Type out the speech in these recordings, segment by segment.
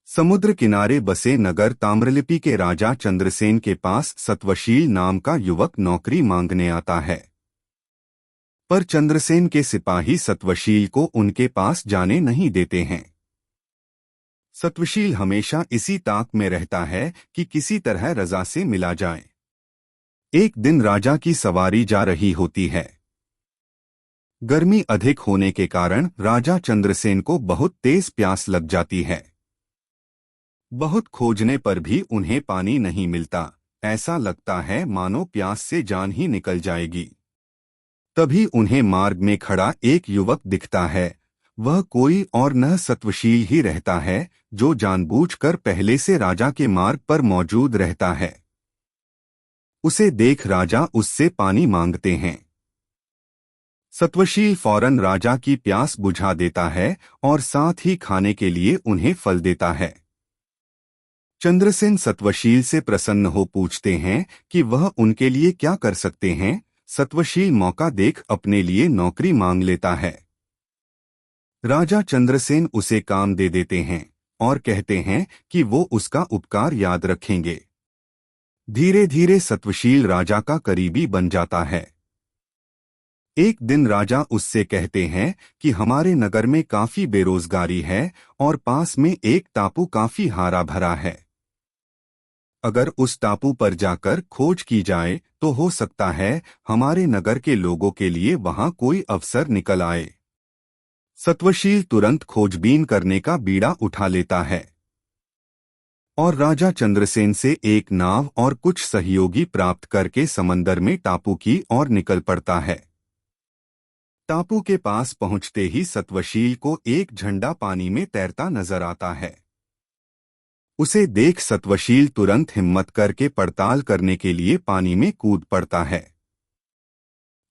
समुद्र किनारे बसे नगर ताम्रलिप्ति के राजा चंद्रसेन के पास सत्वशील नाम का युवक नौकरी मांगने आता है। पर चंद्रसेन के सिपाही सत्वशील को उनके पास जाने नहीं देते हैं। सत्वशील हमेशा इसी ताक में रहता है कि किसी तरह रजा से मिला जाए। एक दिन राजा की सवारी जा रही होती है। गर्मी अधिक होने के कारण राजा चंद्रसेन को बहुत तेज प्यास लग जाती है। बहुत खोजने पर भी उन्हें पानी नहीं मिलता। ऐसा लगता है मानो प्यास से जान ही निकल जाएगी। तभी उन्हें मार्ग में खड़ा एक युवक दिखता है। वह कोई और न सत्वशील ही रहता है, जो जानबूझकर पहले से राजा के मार्ग पर मौजूद रहता है। उसे देख राजा उससे पानी मांगते हैं। सत्वशील फौरन राजा की प्यास बुझा देता है और साथ ही खाने के लिए उन्हें फल देता है। चंद्रसेन सत्वशील से प्रसन्न हो पूछते हैं कि वह उनके लिए क्या कर सकते हैं। सत्वशील मौका देख अपने लिए नौकरी मांग लेता है। राजा चंद्रसेन उसे काम दे देते हैं और कहते हैं कि वो उसका उपकार याद रखेंगे। धीरे धीरे सत्वशील राजा का करीबी बन जाता है। एक दिन राजा उससे कहते हैं कि हमारे नगर में काफी बेरोजगारी है और पास में एक टापू काफी हरा भरा है। अगर उस टापू पर जाकर खोज की जाए तो हो सकता है हमारे नगर के लोगों के लिए वहां कोई अवसर निकल आए। सत्वशील तुरंत खोजबीन करने का बीड़ा उठा लेता है और राजा चंद्रसेन से एक नाव और कुछ सहयोगी प्राप्त करके समंदर में टापू की ओर निकल पड़ता है। टापू के पास पहुंचते ही सत्वशील को एक झंडा पानी में तैरता नजर आता है। उसे देख सत्वशील तुरंत हिम्मत करके पड़ताल करने के लिए पानी में कूद पड़ता है।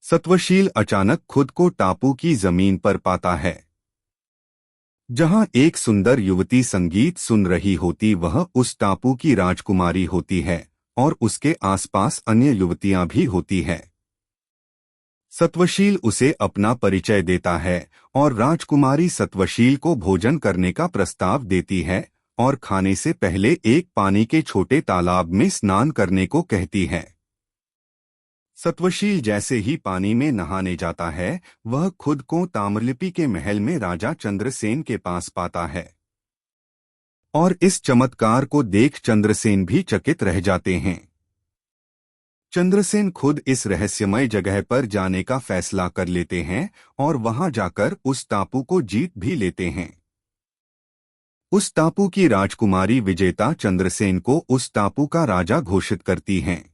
सत्वशील अचानक खुद को टापू की जमीन पर पाता है, जहां एक सुंदर युवती संगीत सुन रही होती। वह उस टापू की राजकुमारी होती है और उसके आसपास अन्य युवतियां भी होती है। सत्वशील उसे अपना परिचय देता है और राजकुमारी सत्वशील को भोजन करने का प्रस्ताव देती है और खाने से पहले एक पानी के छोटे तालाब में स्नान करने को कहती है। सत्वशील जैसे ही पानी में नहाने जाता है, वह खुद को ताम्रलिप्ति के महल में राजा चंद्रसेन के पास पाता है और इस चमत्कार को देख चंद्रसेन भी चकित रह जाते हैं। चंद्रसेन खुद इस रहस्यमय जगह पर जाने का फैसला कर लेते हैं और वहां जाकर उस टापू को जीत भी लेते हैं। उस टापू की राजकुमारी विजेता चंद्रसेन को उस टापू का राजा घोषित करती हैं।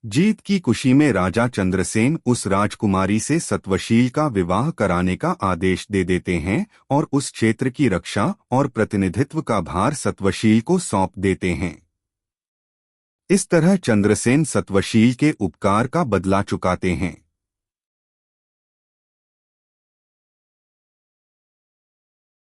जीत की खुशी में राजा चंद्रसेन उस राजकुमारी से सत्वशील का विवाह कराने का आदेश दे देते हैं और उस क्षेत्र की रक्षा और प्रतिनिधित्व का भार सत्वशील को सौंप देते हैं। इस तरह चंद्रसेन सत्वशील के उपकार का बदला चुकाते हैं।